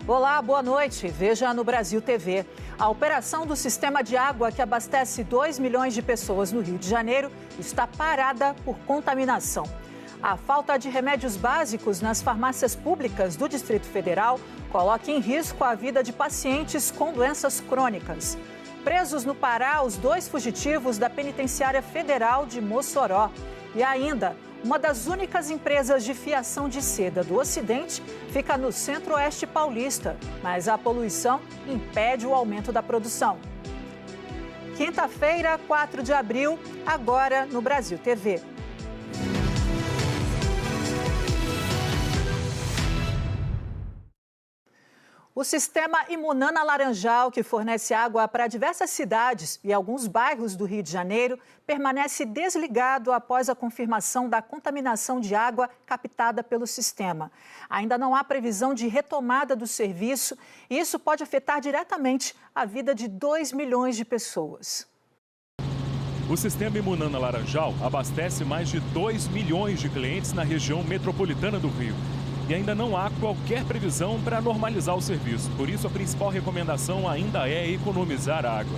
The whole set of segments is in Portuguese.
Olá, boa noite. Veja no Brasil TV. A operação do sistema de água que abastece 2 milhões de pessoas no Rio de Janeiro está parada por contaminação. A falta de remédios básicos nas farmácias públicas do Distrito Federal coloca em risco a vida de pacientes com doenças crônicas. Presos no Pará, os 2 fugitivos da Penitenciária Federal de Mossoró. E ainda, uma das únicas empresas de fiação de seda do Ocidente fica no Centro-Oeste paulista, mas a poluição impede o aumento da produção. Quinta-feira, 4 de abril, agora no Brasil TV. O sistema Imunana Laranjal, que fornece água para diversas cidades e alguns bairros do Rio de Janeiro, permanece desligado após a confirmação da contaminação de água captada pelo sistema. Ainda não há previsão de retomada do serviço e isso pode afetar diretamente a vida de 2 milhões de pessoas. O sistema Imunana Laranjal abastece mais de 2 milhões de clientes na região metropolitana do Rio. E ainda não há qualquer previsão para normalizar o serviço. Por isso, a principal recomendação ainda é economizar água.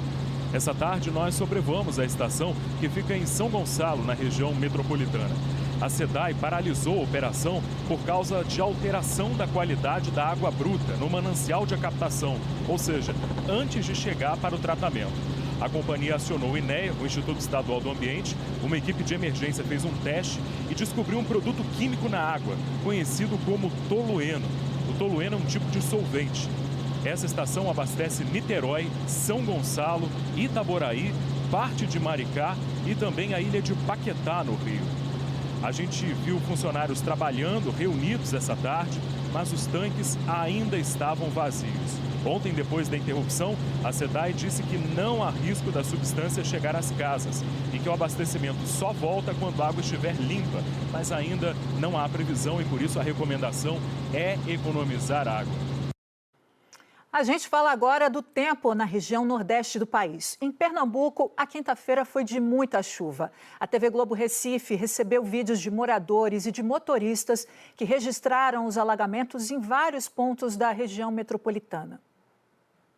Essa tarde, nós sobrevoamos a estação que fica em São Gonçalo, na região metropolitana. A SEDAI paralisou a operação por causa de alteração da qualidade da água bruta no manancial de captação, ou seja, antes de chegar para o tratamento. A companhia acionou o INEA, o Instituto Estadual do Ambiente. Uma equipe de emergência fez um teste e descobriu um produto químico na água, conhecido como tolueno. O tolueno é um tipo de solvente. Essa estação abastece Niterói, São Gonçalo, Itaboraí, parte de Maricá e também a ilha de Paquetá, no Rio. A gente viu funcionários trabalhando, reunidos essa tarde, mas os tanques ainda estavam vazios. Ontem, depois da interrupção, a SEDAI disse que não há risco da substância chegar às casas e que o abastecimento só volta quando a água estiver limpa, mas ainda não há previsão e por isso a recomendação é economizar água. A gente fala agora do tempo na região nordeste do país. Em Pernambuco, a quinta-feira foi de muita chuva. A TV Globo Recife recebeu vídeos de moradores e de motoristas que registraram os alagamentos em vários pontos da região metropolitana.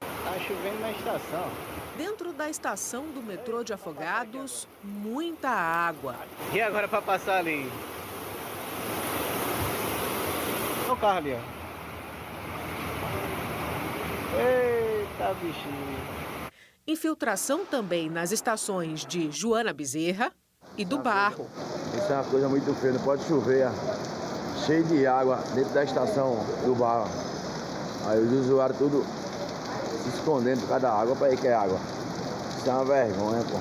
Está chovendo na estação. Dentro da estação do metrô de Afogados, muita água. E agora para passar ali? O carro ali, ó. Eita, bichinho. Infiltração também nas estações de Joana Bezerra e do Barro. Isso é uma coisa muito feia, não pode chover. Cheio de água dentro da estação do Barro. Aí os usuários tudo se escondendo por causa da água para ir que é água. Isso é uma vergonha, pô.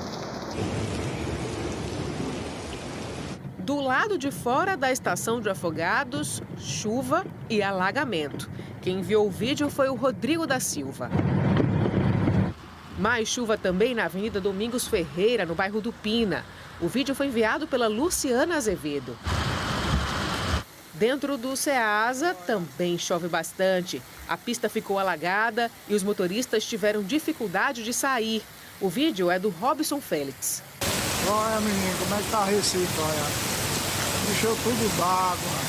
Do lado de fora da estação de Afogados, chuva e alagamento. Quem enviou o vídeo foi o Rodrigo da Silva. Mais chuva também na Avenida Domingos Ferreira, no bairro do Pina. O vídeo foi enviado pela Luciana Azevedo. Dentro do Ceasa também chove bastante. A pista ficou alagada e os motoristas tiveram dificuldade de sair. O vídeo é do Robson Félix. Olha, menino, como é que tá Recife, olha. Deixou tudo d'água.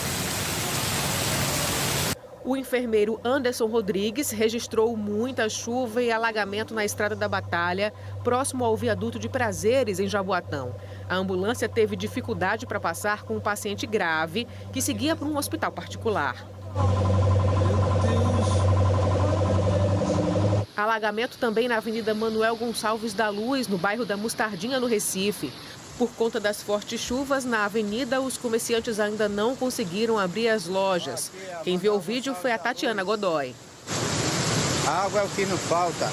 O enfermeiro Anderson Rodrigues registrou muita chuva e alagamento na Estrada da Batalha, próximo ao viaduto de Prazeres, em Jaboatão. A ambulância teve dificuldade para passar com um paciente grave que seguia para um hospital particular. Alagamento também na Avenida Manuel Gonçalves da Luz, no bairro da Mostardinha, no Recife. Por conta das fortes chuvas, na avenida, os comerciantes ainda não conseguiram abrir as lojas. Quem viu o vídeo foi a Tatiana Godoy. A água é o que não falta.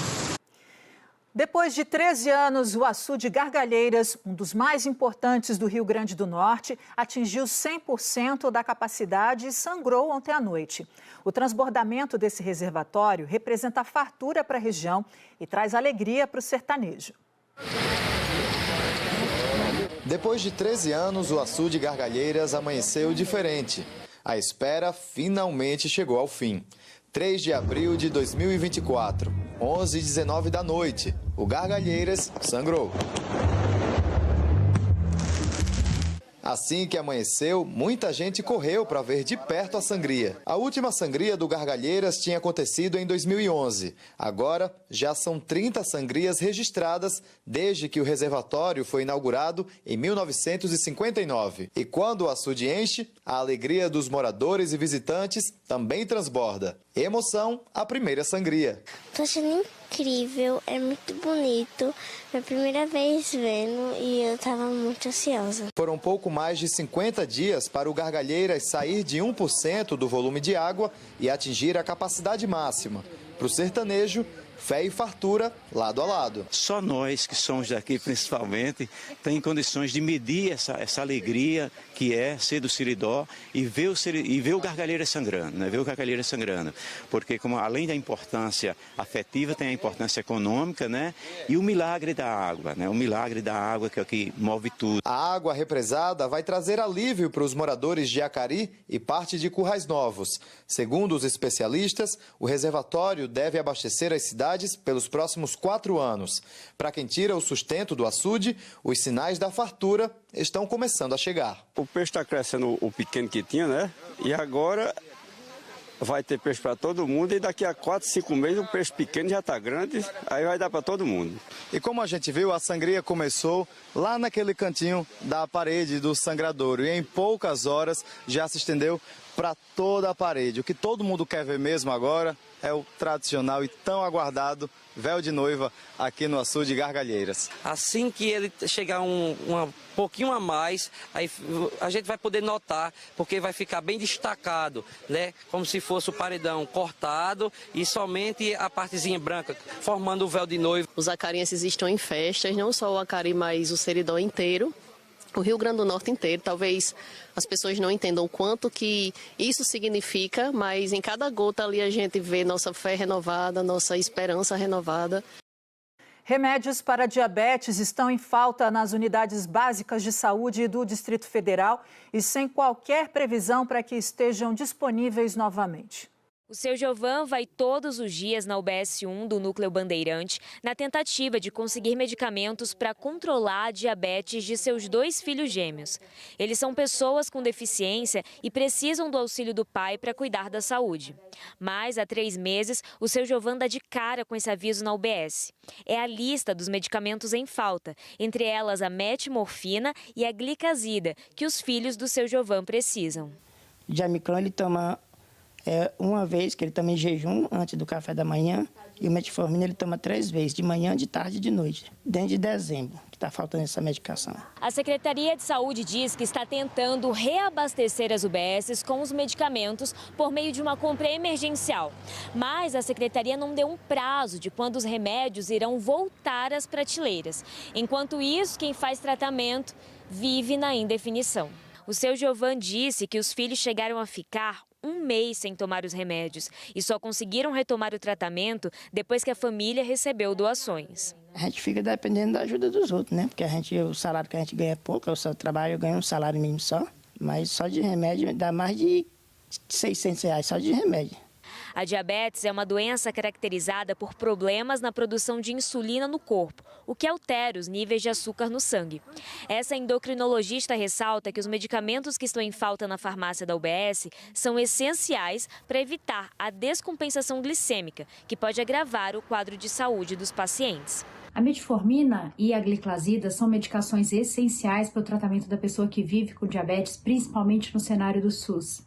Depois de 13 anos, o açude Gargalheiras, um dos mais importantes do Rio Grande do Norte, atingiu 100% da capacidade e sangrou ontem à noite. O transbordamento desse reservatório representa fartura para a região e traz alegria para o sertanejo. Depois de 13 anos, o açude Gargalheiras amanheceu diferente. A espera finalmente chegou ao fim. 3 de abril de 2024, 11h19 da noite, o Gargalheiras sangrou. Assim que amanheceu, muita gente correu para ver de perto a sangria. A última sangria do Gargalheiras tinha acontecido em 2011. Agora, já são 30 sangrias registradas desde que o reservatório foi inaugurado em 1959. E quando o açude enche, a alegria dos moradores e visitantes também transborda. Emoção, a primeira sangria. Estou achando incrível, é muito bonito. Minha primeira vez vendo e eu estava muito ansiosa. Foram pouco mais de 50 dias para o Gargalheiras sair de 1% do volume de água e atingir a capacidade máxima. Para o sertanejo, fé e fartura lado a lado. Só nós que somos daqui principalmente tem condições de medir essa alegria que é ser do Seridó e ver o Gargalheiras sangrando, né? Ver o Gargalheiras sangrando, porque como além da importância afetiva tem a importância econômica, né? E o milagre da água, né? O milagre da água que é o que move tudo. A água represada vai trazer alívio para os moradores de Acari e parte de Currais Novos. Segundo os especialistas, o reservatório deve abastecer as cidades pelos próximos 4 anos. Para quem tira o sustento do açude, os sinais da fartura estão começando a chegar. O peixe está crescendo, o pequeno que tinha, né? E agora vai ter peixe para todo mundo e daqui a 4, 5 meses o peixe pequeno já está grande, aí vai dar para todo mundo. E como a gente viu, a sangria começou lá naquele cantinho da parede do sangradouro e em poucas horas já se estendeu para toda a parede. O que todo mundo quer ver mesmo agora é o tradicional e tão aguardado véu de noiva aqui no açude Gargalheiras. Assim que ele chegar um pouquinho a mais, aí a gente vai poder notar, porque vai ficar bem destacado, né? Como se fosse o paredão cortado e somente a partezinha branca, formando o véu de noiva. Os acarienses estão em festas, não só o Acari, mas o Seridó inteiro. O Rio Grande do Norte inteiro, talvez as pessoas não entendam o quanto que isso significa, mas em cada gota ali a gente vê nossa fé renovada, nossa esperança renovada. Remédios para diabetes estão em falta nas unidades básicas de saúde do Distrito Federal e sem qualquer previsão para que estejam disponíveis novamente. O seu Giovan vai todos os dias na UBS 1 do Núcleo Bandeirante na tentativa de conseguir medicamentos para controlar a diabetes de seus 2 filhos gêmeos. Eles são pessoas com deficiência e precisam do auxílio do pai para cuidar da saúde. Mas há 3 meses, o seu Giovan dá de cara com esse aviso na UBS. É a lista dos medicamentos em falta, entre elas a metimorfina e a glicazida, que os filhos do seu Giovan precisam. O Jamicron ele toma uma vez, que ele toma em jejum, antes do café da manhã, e o metformina ele toma 3 vezes, de manhã, de tarde e de noite, desde dezembro, que está faltando essa medicação. A Secretaria de Saúde diz que está tentando reabastecer as UBSs com os medicamentos por meio de uma compra emergencial. Mas a Secretaria não deu um prazo de quando os remédios irão voltar às prateleiras. Enquanto isso, quem faz tratamento vive na indefinição. O seu Giovan disse que os filhos chegaram a ficar 1 mês sem tomar os remédios e só conseguiram retomar o tratamento depois que a família recebeu doações. A gente fica dependendo da ajuda dos outros, né? Porque o salário que a gente ganha é pouco, eu só trabalho, eu ganho um salário mínimo só, mas só de remédio dá mais de R$600 só de remédio. A diabetes é uma doença caracterizada por problemas na produção de insulina no corpo, o que altera os níveis de açúcar no sangue. Essa endocrinologista ressalta que os medicamentos que estão em falta na farmácia da UBS são essenciais para evitar a descompensação glicêmica, que pode agravar o quadro de saúde dos pacientes. A metformina e a gliclazida são medicações essenciais para o tratamento da pessoa que vive com diabetes, principalmente no cenário do SUS.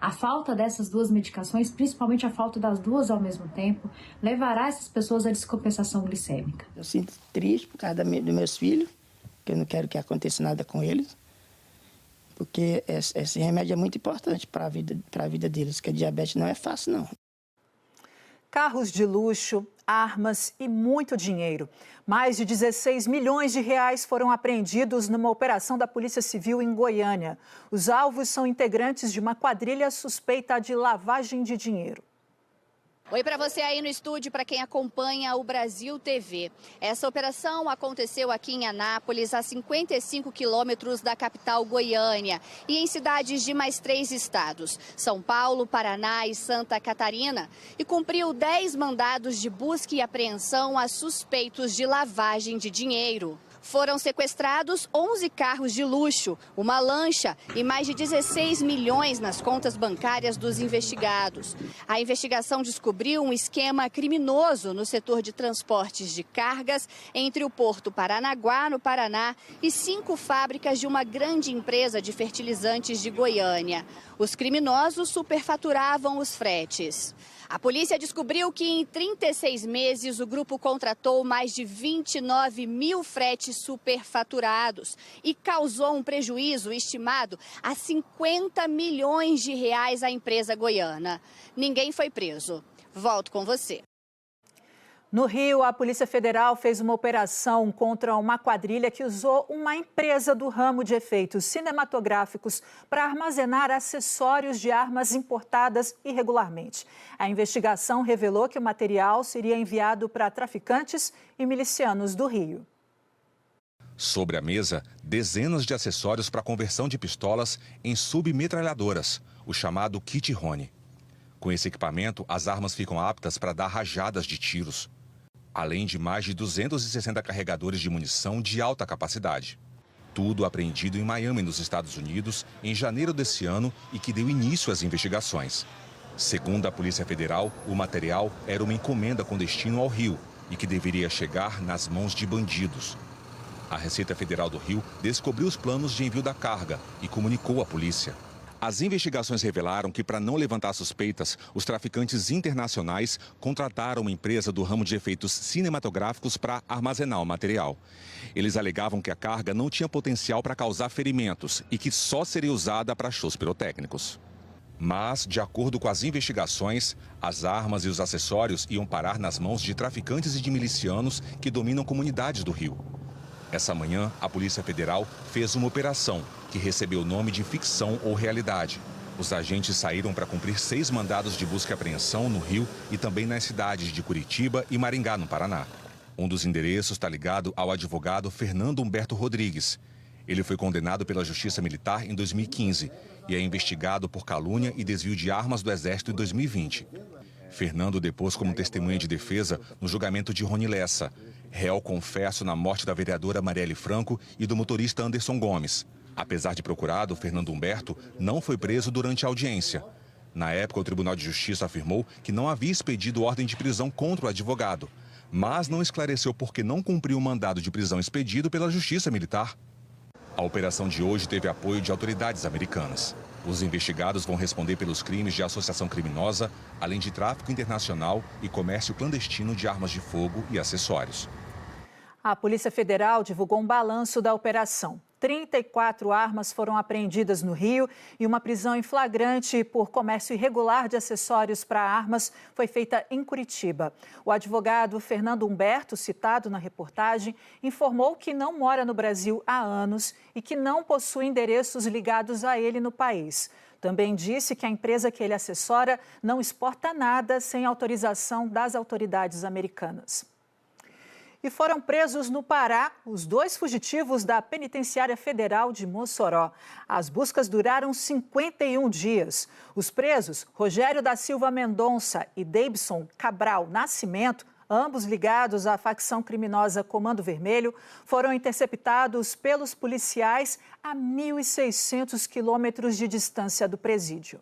A falta dessas 2 medicações, principalmente a falta das 2 ao mesmo tempo, levará essas pessoas à descompensação glicêmica. Eu sinto triste por causa dos meus filhos, porque eu não quero que aconteça nada com eles, porque esse remédio é muito importante para a vida deles, porque a diabetes não é fácil, não. Carros de luxo, armas e muito dinheiro. Mais de 16 milhões de reais foram apreendidos numa operação da Polícia Civil em Goiânia. Os alvos são integrantes de uma quadrilha suspeita de lavagem de dinheiro. Oi para você aí no estúdio, para quem acompanha o Brasil TV. Essa operação aconteceu aqui em Anápolis, a 55 quilômetros da capital Goiânia, e em cidades de mais 3 estados, São Paulo, Paraná e Santa Catarina, e cumpriu 10 mandados de busca e apreensão a suspeitos de lavagem de dinheiro. Foram sequestrados 11 carros de luxo, uma lancha e mais de 16 milhões nas contas bancárias dos investigados. A investigação descobriu um esquema criminoso no setor de transportes de cargas entre o Porto Paranaguá, no Paraná, e 5 fábricas de uma grande empresa de fertilizantes de Goiânia. Os criminosos superfaturavam os fretes. A polícia descobriu que em 36 meses o grupo contratou mais de 29 mil fretes superfaturados e causou um prejuízo estimado a 50 milhões de reais à empresa goiana. Ninguém foi preso. Volto com você. No Rio, a Polícia Federal fez uma operação contra uma quadrilha que usou uma empresa do ramo de efeitos cinematográficos para armazenar acessórios de armas importadas irregularmente. A investigação revelou que o material seria enviado para traficantes e milicianos do Rio. Sobre a mesa, dezenas de acessórios para conversão de pistolas em submetralhadoras, o chamado kit Rony. Com esse equipamento, as armas ficam aptas para dar rajadas de tiros, além de mais de 260 carregadores de munição de alta capacidade. Tudo apreendido em Miami, nos Estados Unidos, em janeiro desse ano e que deu início às investigações. Segundo a Polícia Federal, o material era uma encomenda com destino ao Rio e que deveria chegar nas mãos de bandidos. A Receita Federal do Rio descobriu os planos de envio da carga e comunicou à polícia. As investigações revelaram que, para não levantar suspeitas, os traficantes internacionais contrataram uma empresa do ramo de efeitos cinematográficos para armazenar o material. Eles alegavam que a carga não tinha potencial para causar ferimentos e que só seria usada para shows pirotécnicos. Mas, de acordo com as investigações, as armas e os acessórios iam parar nas mãos de traficantes e de milicianos que dominam comunidades do Rio. Essa manhã, a Polícia Federal fez uma operação que recebeu o nome de ficção ou realidade. Os agentes saíram para cumprir 6 mandados de busca e apreensão no Rio e também nas cidades de Curitiba e Maringá, no Paraná. Um dos endereços está ligado ao advogado Fernando Humberto Rodrigues. Ele foi condenado pela Justiça Militar em 2015 e é investigado por calúnia e desvio de armas do Exército em 2020. Fernando depôs como testemunha de defesa no julgamento de Rony Lessa, réu confesso na morte da vereadora Marielle Franco e do motorista Anderson Gomes. Apesar de procurado, Fernando Humberto não foi preso durante a audiência. Na época, o Tribunal de Justiça afirmou que não havia expedido ordem de prisão contra o advogado, mas não esclareceu por que não cumpriu o mandado de prisão expedido pela Justiça Militar. A operação de hoje teve apoio de autoridades americanas. Os investigados vão responder pelos crimes de associação criminosa, além de tráfico internacional e comércio clandestino de armas de fogo e acessórios. A Polícia Federal divulgou um balanço da operação. 34 armas foram apreendidas no Rio e uma prisão em flagrante por comércio irregular de acessórios para armas foi feita em Curitiba. O advogado Fernando Humberto, citado na reportagem, informou que não mora no Brasil há anos e que não possui endereços ligados a ele no país. Também disse que a empresa que ele assessora não exporta nada sem autorização das autoridades americanas. E foram presos no Pará os 2 fugitivos da Penitenciária Federal de Mossoró. As buscas duraram 51 dias. Os presos, Rogério da Silva Mendonça e Deibson Cabral Nascimento, ambos ligados à facção criminosa Comando Vermelho, foram interceptados pelos policiais a 1.600 quilômetros de distância do presídio.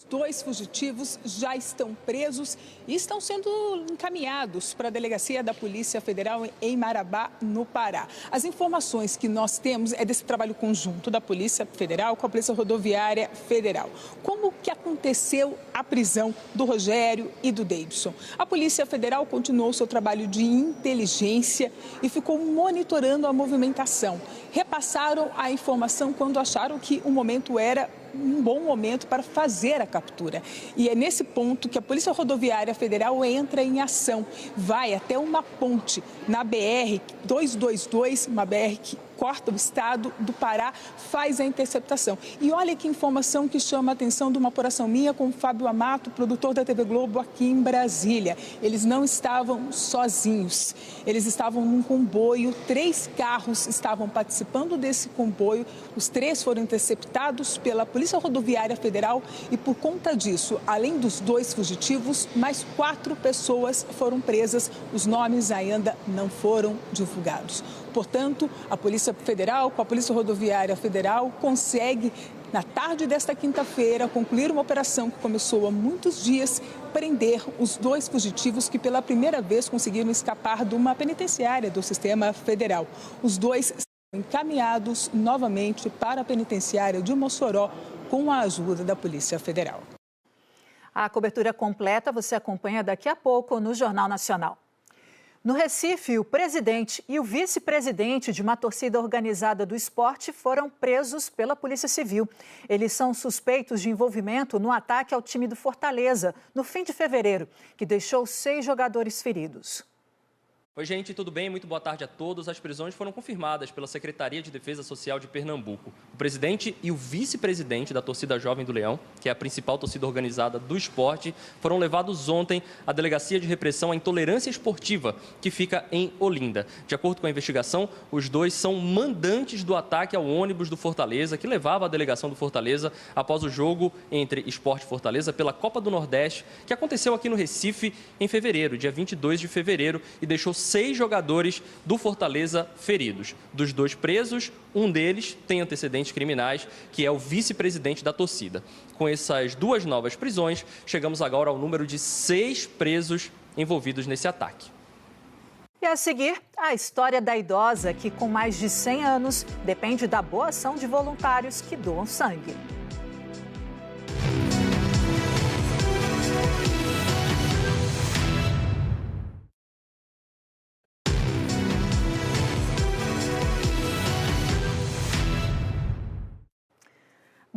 2 fugitivos já estão presos e estão sendo encaminhados para a delegacia da Polícia Federal em Marabá, no Pará. As informações que nós temos é desse trabalho conjunto da Polícia Federal com a Polícia Rodoviária Federal. Como que aconteceu a prisão do Rogério e do Deibson? A Polícia Federal continuou seu trabalho de inteligência e ficou monitorando a movimentação. Repassaram a informação quando acharam que o momento era um bom momento para fazer a captura. E é nesse ponto que a Polícia Rodoviária Federal entra em ação. Vai até uma ponte na BR-222, uma BR que corta o estado do Pará, faz a interceptação. E olha que informação que chama a atenção de uma apuração minha com o Fábio Amato, produtor da TV Globo aqui em Brasília. Eles não estavam sozinhos. Eles estavam num comboio, 3 carros estavam participando desse comboio. Os 3 foram interceptados pela Polícia Rodoviária Federal e, por conta disso, além dos 2 fugitivos, mais 4 pessoas foram presas. Os nomes ainda não foram divulgados. Portanto, a Polícia Federal, com a Polícia Rodoviária Federal, consegue, na tarde desta quinta-feira, concluir uma operação que começou há muitos dias, prender os 2 fugitivos que pela primeira vez conseguiram escapar de uma penitenciária do sistema federal. Os 2 são encaminhados novamente para a penitenciária de Mossoró com a ajuda da Polícia Federal. A cobertura completa você acompanha daqui a pouco no Jornal Nacional. No Recife, o presidente e o vice-presidente de uma torcida organizada do esporte foram presos pela Polícia Civil. Eles são suspeitos de envolvimento no ataque ao time do Fortaleza, no fim de fevereiro, que deixou 6 jogadores feridos. Oi, gente, tudo bem? Muito boa tarde a todos. As prisões foram confirmadas pela Secretaria de Defesa Social de Pernambuco. O presidente e o vice-presidente da torcida Jovem do Leão, que é a principal torcida organizada do esporte, foram levados ontem à Delegacia de Repressão à Intolerância Esportiva, que fica em Olinda. De acordo com a investigação, os 2 são mandantes do ataque ao ônibus do Fortaleza, que levava a delegação do Fortaleza após o jogo entre Sport e Fortaleza pela Copa do Nordeste, que aconteceu aqui no Recife em fevereiro, dia 22 de fevereiro, e deixou 6 jogadores do Fortaleza feridos. Dos 2 presos, um deles tem antecedentes criminais, que é o vice-presidente da torcida. Com essas 2 novas prisões, chegamos agora ao número de 6 presos envolvidos nesse ataque. E a seguir, a história da idosa que, com mais de 100 anos, depende da boa ação de voluntários que doam sangue.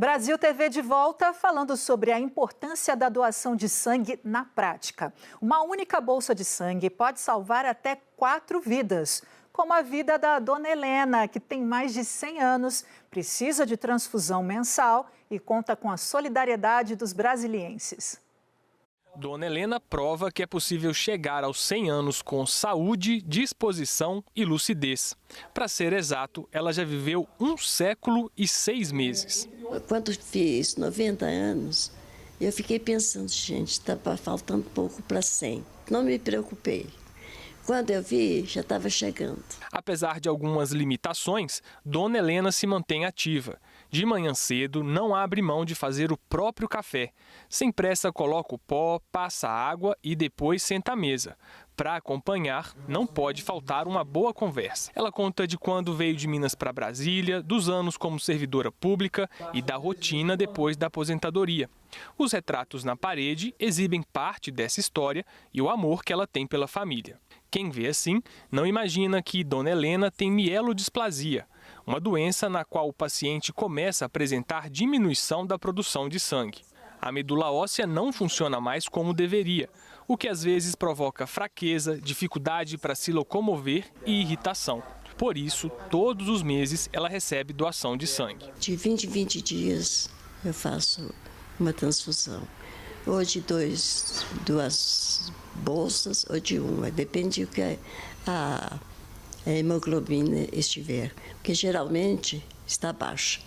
Brasil TV de volta, falando sobre a importância da doação de sangue na prática. Uma única bolsa de sangue pode salvar até 4 vidas, como a vida da dona Helena, que tem mais de 100 anos, precisa de transfusão mensal e conta com a solidariedade dos brasilienses. Dona Helena prova que é possível chegar aos 100 anos com saúde, disposição e lucidez. Para ser exato, ela já viveu 1 século e 6 meses. Quando fiz 90 anos, eu fiquei pensando, gente, estava faltando pouco para 100. Não me preocupei. Quando eu vi, já estava chegando. Apesar de algumas limitações, Dona Helena se mantém ativa. De manhã cedo, não abre mão de fazer o próprio café. Sem pressa, coloca o pó, passa água e depois senta à mesa. Para acompanhar, não pode faltar uma boa conversa. Ela conta de quando veio de Minas para Brasília, dos anos como servidora pública e da rotina depois da aposentadoria. Os retratos na parede exibem parte dessa história e o amor que ela tem pela família. Quem vê assim, não imagina que Dona Helena tem mielodisplasia, uma doença na qual o paciente começa a apresentar diminuição da produção de sangue. A medula óssea não funciona mais como deveria, o que às vezes provoca fraqueza, dificuldade para se locomover e irritação. Por isso, todos os meses ela recebe doação de sangue. De 20 em 20 dias eu faço uma transfusão. Ou de 2 bolsas ou de 1. Depende do que a hemoglobina estiver, porque geralmente está baixa.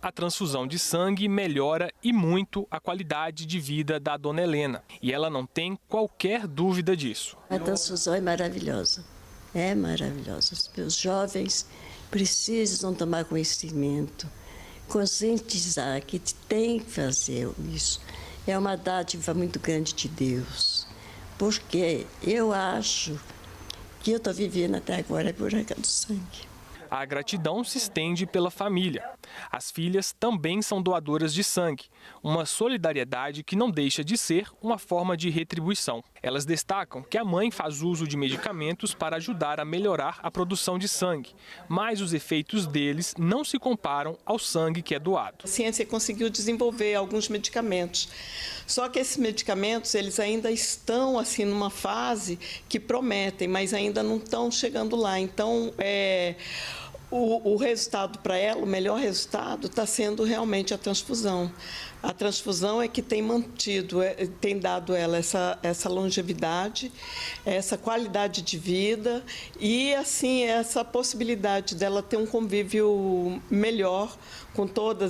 A transfusão de sangue melhora e muito a qualidade de vida da Dona Helena. E ela não tem qualquer dúvida disso. A transfusão é maravilhosa. É maravilhosa. Os jovens precisam tomar conhecimento, conscientizar que tem que fazer isso. É uma dádiva muito grande de Deus. Porque eu acho que eu estou vivendo até agora por causa do sangue. A gratidão se estende pela família. As filhas também são doadoras de sangue, uma solidariedade que não deixa de ser uma forma de retribuição. Elas destacam que a mãe faz uso de medicamentos para ajudar a melhorar a produção de sangue, mas os efeitos deles não se comparam ao sangue que é doado. A ciência conseguiu desenvolver alguns medicamentos, só que esses medicamentos eles ainda estão assim numa fase que prometem, mas ainda não estão chegando lá. Então, o resultado para ela, o melhor resultado, está sendo realmente a transfusão. A transfusão é que tem mantido, tem dado ela essa longevidade, essa qualidade de vida e, assim, essa possibilidade dela ter um convívio melhor com toda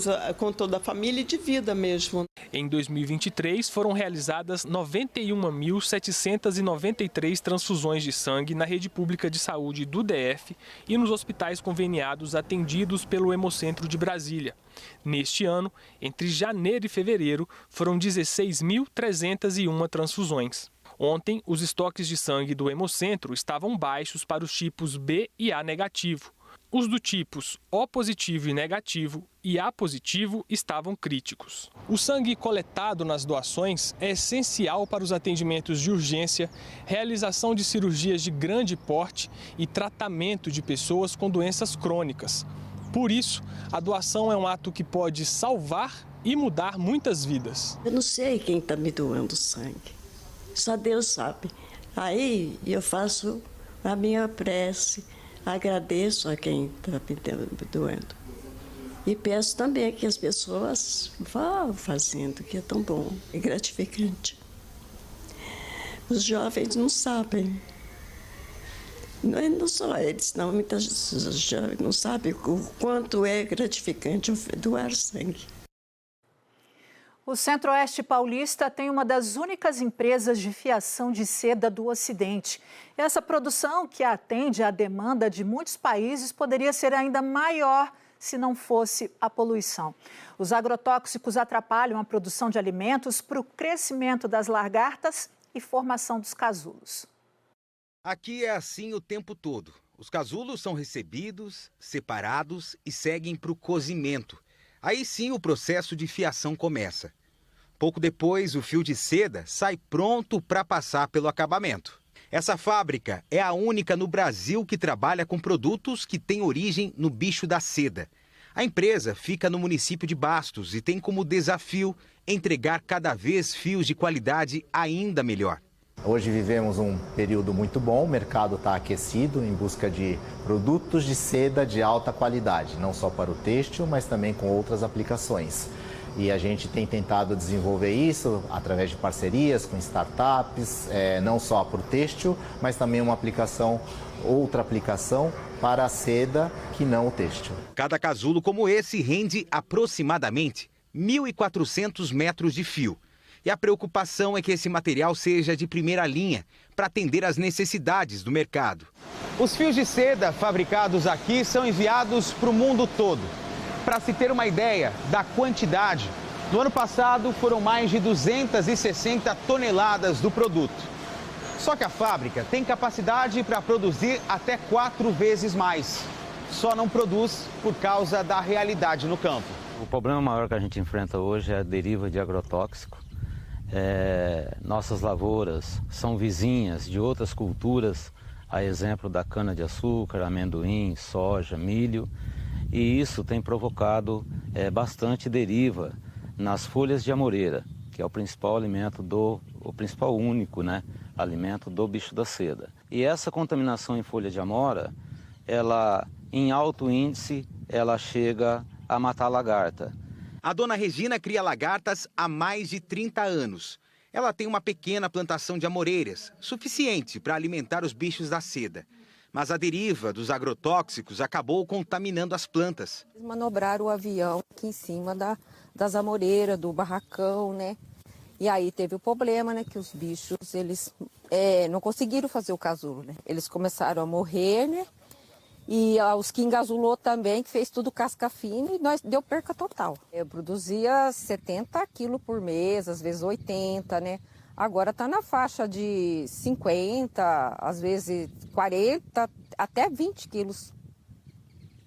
a família e de vida mesmo. Em 2023, foram realizadas 91.793 transfusões de sangue na rede pública de saúde do DF e nos hospitais conveniados atendidos pelo Hemocentro de Brasília. Neste ano, entre janeiro e fevereiro, foram 16.301 transfusões. Ontem, os estoques de sangue do Hemocentro estavam baixos para os tipos B e A negativo. Os do tipos O positivo e negativo e A positivo estavam críticos. O sangue coletado nas doações é essencial para os atendimentos de urgência, realização de cirurgias de grande porte e tratamento de pessoas com doenças crônicas. Por isso, a doação é um ato que pode salvar e mudar muitas vidas. Eu não sei quem está me doando sangue, só Deus sabe. Aí eu faço a minha prece, agradeço a quem está me doando. E peço também que as pessoas vão fazendo, que é tão bom e gratificante. Os jovens não sabem. Não só eles, não. Muitas jovens não sabem o quanto é gratificante doar sangue. O Centro-Oeste Paulista tem uma das únicas empresas de fiação de seda do Ocidente. Essa produção, que atende à demanda de muitos países, poderia ser ainda maior se não fosse a poluição. Os agrotóxicos atrapalham a produção de alimentos para o crescimento das lagartas e formação dos casulos. Aqui é assim o tempo todo. Os casulos são recebidos, separados e seguem para o cozimento. Aí sim o processo de fiação começa. Pouco depois, o fio de seda sai pronto para passar pelo acabamento. Essa fábrica é a única no Brasil que trabalha com produtos que têm origem no bicho da seda. A empresa fica no município de Bastos e tem como desafio entregar cada vez fios de qualidade ainda melhor. Hoje vivemos um período muito bom, o mercado está aquecido em busca de produtos de seda de alta qualidade, não só para o têxtil, mas também com outras aplicações. E a gente tem tentado desenvolver isso através de parcerias com startups, não só para o têxtil, mas também outra aplicação para a seda que não o têxtil. Cada casulo como esse rende aproximadamente 1.400 metros de fio. E a preocupação é que esse material seja de primeira linha para atender às necessidades do mercado. Os fios de seda fabricados aqui são enviados para o mundo todo. Para se ter uma ideia da quantidade, no ano passado foram mais de 260 toneladas do produto. Só que a fábrica tem capacidade para produzir até 4 vezes mais. Só não produz por causa da realidade no campo. O problema maior que a gente enfrenta hoje é a deriva de agrotóxico. Nossas lavouras são vizinhas de outras culturas, a exemplo da cana-de-açúcar, amendoim, soja, milho, e isso tem provocado bastante deriva nas folhas de amoreira, que é o principal alimento o principal único, alimento do bicho da seda. E essa contaminação em folha de amora, ela em alto índice, ela chega a matar a lagarta. A dona Regina cria lagartas há mais de 30 anos. Ela tem uma pequena plantação de amoreiras, suficiente para alimentar os bichos da seda. Mas a deriva dos agrotóxicos acabou contaminando as plantas. Eles manobraram o avião aqui em cima das amoreiras, do barracão, E aí teve o problema, que os bichos, eles não conseguiram fazer o casulo, Eles começaram a morrer, E os que engasulou também, que fez tudo casca fina, e nós deu perca total. Eu produzia 70 quilos por mês, às vezes 80, Agora está na faixa de 50, às vezes 40, até 20 quilos.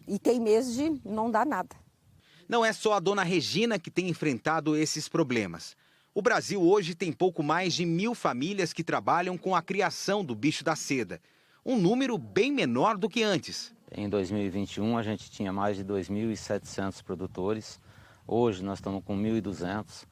E tem meses de não dar nada. Não é só a dona Regina que tem enfrentado esses problemas. O Brasil hoje tem pouco mais de 1.000 famílias que trabalham com a criação do bicho da seda. Um número bem menor do que antes. Em 2021 a gente tinha mais de 2.700 produtores, hoje nós estamos com 1.200.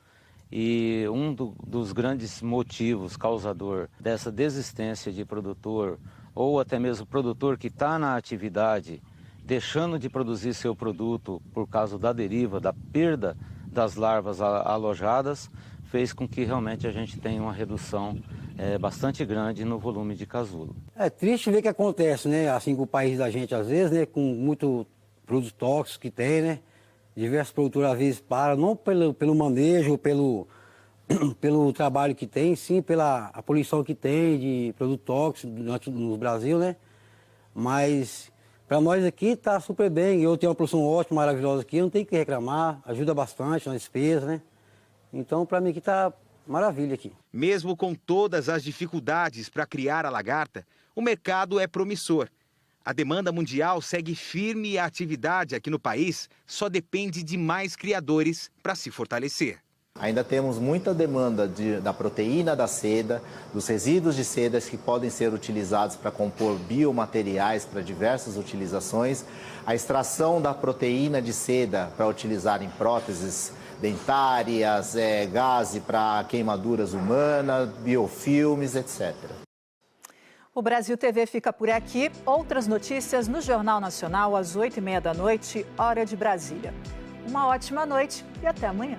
E um dos grandes motivos causador dessa desistência de produtor, ou até mesmo produtor que está na atividade, deixando de produzir seu produto por causa da deriva, da perda das larvas alojadas, fez com que realmente a gente tenha uma redução bastante grande no volume de casulo. É triste ver o que acontece, né? Assim com o país da gente, às vezes, né? Com muito produtos tóxicos que tem, né? Diversos produtores, às vezes, param, não pelo manejo, pelo trabalho que tem, sim pela a poluição que tem de produto tóxico no Brasil, né? Mas para nós aqui está super bem. Eu tenho uma produção ótima, maravilhosa aqui, eu não tenho que reclamar, ajuda bastante na despesa, né? Então, para mim aqui está maravilha aqui. Mesmo com todas as dificuldades para criar a lagarta, o mercado é promissor. A demanda mundial segue firme e a atividade aqui no país só depende de mais criadores para se fortalecer. Ainda temos muita demanda da proteína da seda, dos resíduos de sedas que podem ser utilizados para compor biomateriais para diversas utilizações, a extração da proteína de seda para utilizar em próteses dentárias, gaze para queimaduras humanas, biofilmes, etc. O Brasil TV fica por aqui. Outras notícias no Jornal Nacional às 8h30 da noite, hora de Brasília. Uma ótima noite e até amanhã.